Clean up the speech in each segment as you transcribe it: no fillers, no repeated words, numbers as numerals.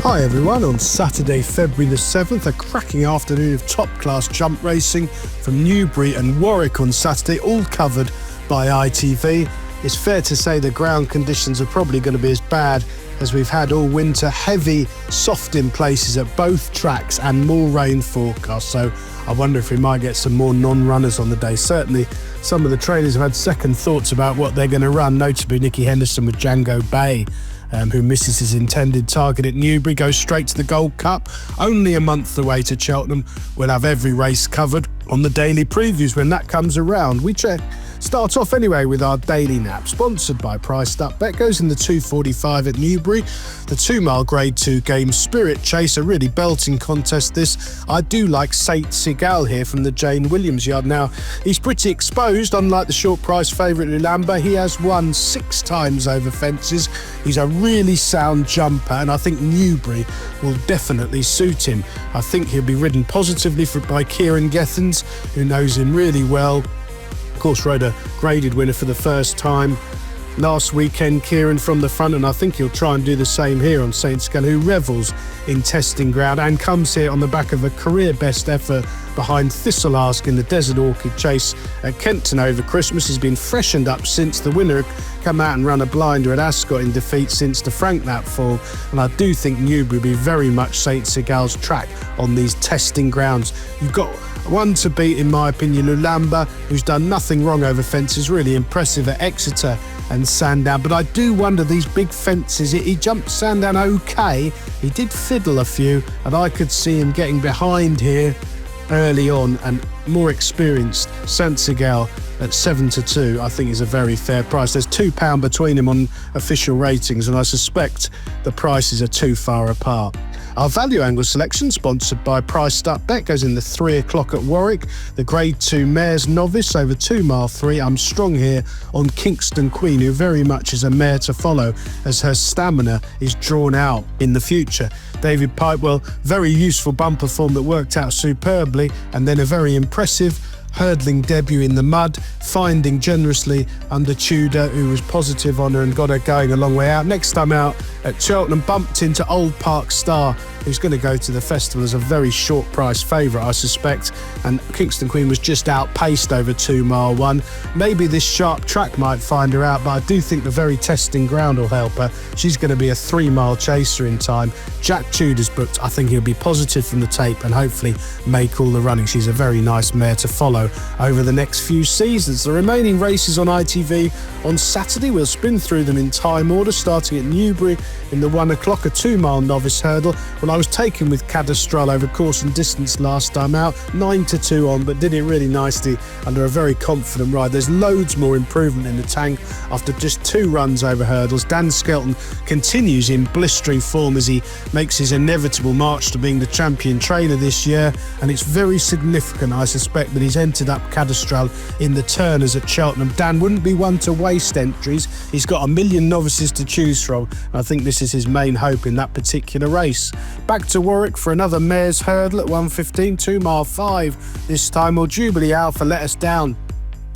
Hi everyone, on Saturday, February the 7th, a cracking afternoon of top-class jump racing from Newbury and Warwick on Saturday, all covered by ITV. It's fair to say the ground conditions are probably going to be as bad as we've had all winter. Heavy, soft in places at both tracks and more rain forecast, so I wonder if we might get some more non-runners on the day. Certainly some of the trainers have had second thoughts about what they're going to run, notably Nicky Henderson with Django Bay, who misses his intended target at Newbury, goes straight to the Gold Cup. Only a month away to Cheltenham. We'll have every race covered on the daily previews when that comes around. We start off anyway with our daily nap, sponsored by Priced Up. Bet goes in the 2:45 at Newbury. The 2 mile Grade 2 game Spirit Chase, a really belting contest this. I do like Saint Seagal here from the Jane Williams yard. Now, he's pretty exposed, unlike the short price favourite Lulamba. He has won 6 times over fences. He's a really sound jumper, and I think Newbury will definitely suit him. I think he'll be ridden positively by Kieran Gethens, who knows him really well. Of course, rode a graded winner for the first time last weekend, Kieran from the front, and I think he'll try and do the same here on Saint Seagal, who revels in testing ground and comes here on the back of a career best effort behind Thistleask in the Desert Orchid Chase at Kenton over Christmas. He's been freshened up since the winner come out and run a blinder at Ascot in defeat since the Frank Lap fall, and I do think Newbury will be very much Saint Seagal's track on these testing grounds. You've got one to beat, in my opinion, Lulamba, who's done nothing wrong over fences, really impressive at Exeter and Sandown. But I do wonder, these big fences, he jumped Sandown okay, he did fiddle a few, and I could see him getting behind here early on, and more experienced Saint Seagal at 7-2 I think is a very fair price. There's £2 between him on official ratings, and I suspect the prices are too far apart. Our value angle selection, sponsored by Priced Up Bet, goes in the 3 o'clock at Warwick. The Grade 2 Mares Novice over 2 mile 3. I'm strong here on Kingston Queen, who very much is a mare to follow as her stamina is drawn out in the future. David Pipewell, very useful bumper form that worked out superbly, and then a very impressive hurdling debut in the mud, finding generously under Tudor, who was positive on her and got her going a long way out. Next time out at Cheltenham, bumped into Old Park Star, who's going to go to the festival as a very short price favourite, I suspect, and Kingston Queen was just outpaced over 2 mile 1. Maybe this sharp track might find her out, but I do think the very testing ground will help her. She's going to be a 3 mile chaser in time. Jack Tudor's booked. I think he'll be positive from the tape and hopefully make all the running. She's a very nice mare to follow over the next few seasons. The remaining races on ITV on Saturday, we'll spin through them in time order, starting at Newbury in the 1 o'clock, a 2 mile novice hurdle. Well, I was taken with Cadastral over course and distance last time out, 9-2 on, but did it really nicely under a very confident ride. There's loads more improvement in the tank after just 2 runs over hurdles. Dan Skelton continues in blistering form as he makes his inevitable march to being the champion trainer this year, and it's very significant, I suspect, that he's entered up Cadastral in the turners at Cheltenham. Dan wouldn't be one to waste entries. He's got a million novices to choose from. I think this is his main hope in that particular race. Back to Warwick for another mare's hurdle at 1:15, 2 mile 5. This time, will Jubilee Alpha let us down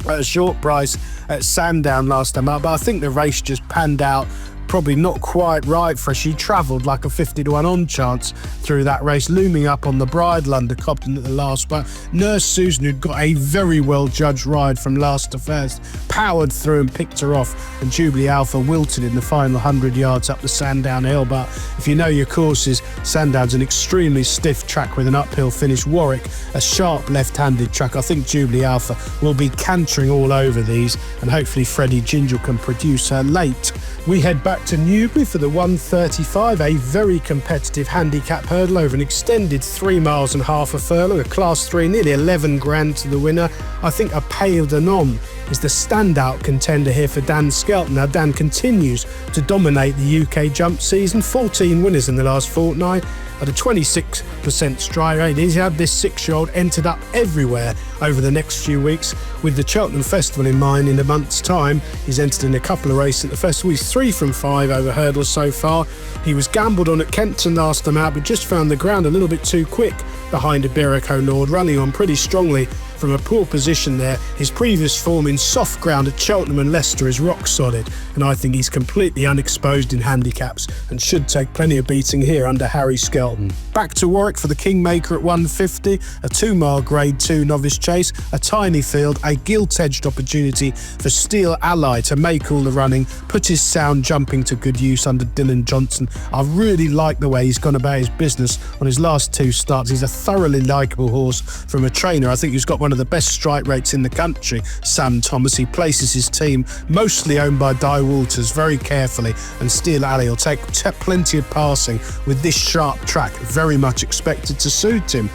at a short price at Sandown last time out, but I think the race just panned out probably not quite right for her. She travelled like a 50-1 on chance through that race, looming up on the bridle under Cobden at the last spot. Nurse Susan, who'd got a very well judged ride from last to first, powered through and picked her off, and Jubilee Alpha wilted in the final 100 yards up the Sandown hill. But if you know your courses, Sandown's an extremely stiff track with an uphill finish. Warwick, a sharp left-handed track. I think Jubilee Alpha will be cantering all over these, and hopefully Freddie Gingell can produce her late. We head back to Newbury for the 1:35, a very competitive handicap hurdle over an extended 3 miles and half a furlong, a class 3, nearly 11 grand to the winner. I think a Pale de Nom is the standout contender here for Dan Skelton. Now, Dan continues to dominate the UK jump season, 14 winners in the last fortnight at a 26% stride rate. He's had this 6-year-old entered up everywhere over the next few weeks. With the Cheltenham Festival in mind in a month's time, he's entered in a couple of races at the festival. He's 3 from 5 over hurdles so far. He was gambled on at Kenton last time out, but just found the ground a little bit too quick behind Iberico Lord, running on pretty strongly from a poor position there. His previous form in soft ground at Cheltenham and Leicester is rock solid, and I think he's completely unexposed in handicaps and should take plenty of beating here under Harry Skelton. Back to Warwick for the Kingmaker at 150, a 2-mile Grade 2 novice chase, a tiny field, a gilt-edged opportunity for Steel Ally to make all the running, put his sound jumping to good use under Dylan Johnson. I really like the way he's gone about his business on his last 2 starts. He's a thoroughly likeable horse from a trainer. I think he's got one of the best strike rates in the country, Sam Thomas. He places his team, mostly owned by Di Walters, very carefully, and Steel Alley will take plenty of passing with this sharp track, very much expected to suit him.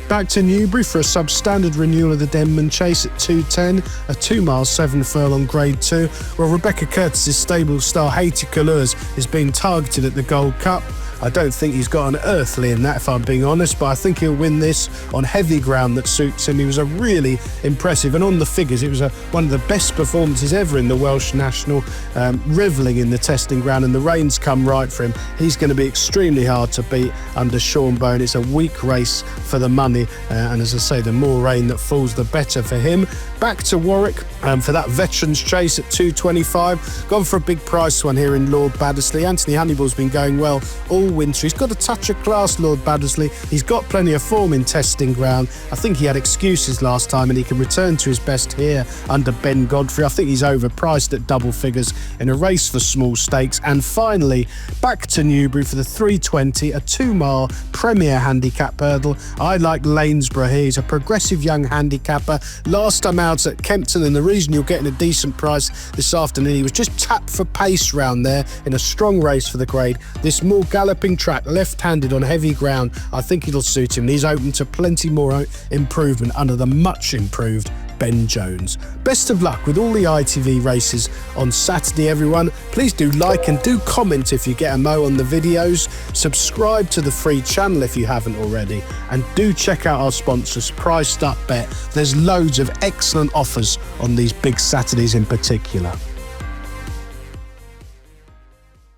Back to Newbury for a substandard renewal of the Denman chase at 210, a 2-mile 7 furlong Grade 2, where Rebecca Curtis's stable star Haiti Colours is being targeted at the Gold Cup. I don't think he's got an earthly in that, if I'm being honest, but I think he'll win this on heavy ground that suits him. He was a really impressive, and on the figures, it was one of the best performances ever in the Welsh National, revelling in the testing ground, and the rains come right for him. He's going to be extremely hard to beat under Sean Bone. It's a weak race for the money, and as I say, the more rain that falls, the better for him. Back to Warwick for that Veterans Chase at 225. Gone for a big price one here in Lord Baddesley. Anthony Honeyball's been going well all winter. He's got a touch of class, Lord Baddesley. He's got plenty of form in testing ground. I think he had excuses last time, and he can return to his best here under Ben Godfrey. I think he's overpriced at double figures in a race for small stakes. And finally, back to Newbury for the 320, a 2-mile Premier handicap hurdle. I like Lanesborough here. He's a progressive young handicapper. Last time out at Kempton, and the reason you're getting a decent price this afternoon, he was just tapped for pace round there in a strong race for the grade. This more galloping track, left-handed on heavy ground, I think it'll suit him. He's open to plenty more improvement under the much improved Ben Jones. Best of luck with all the ITV races on Saturday, everyone. Please do like and do comment if you get a mo on the videos. Subscribe to the free channel if you haven't already, and do check out our sponsors, Priced Up Bet. There's loads of excellent offers on these big Saturdays in particular.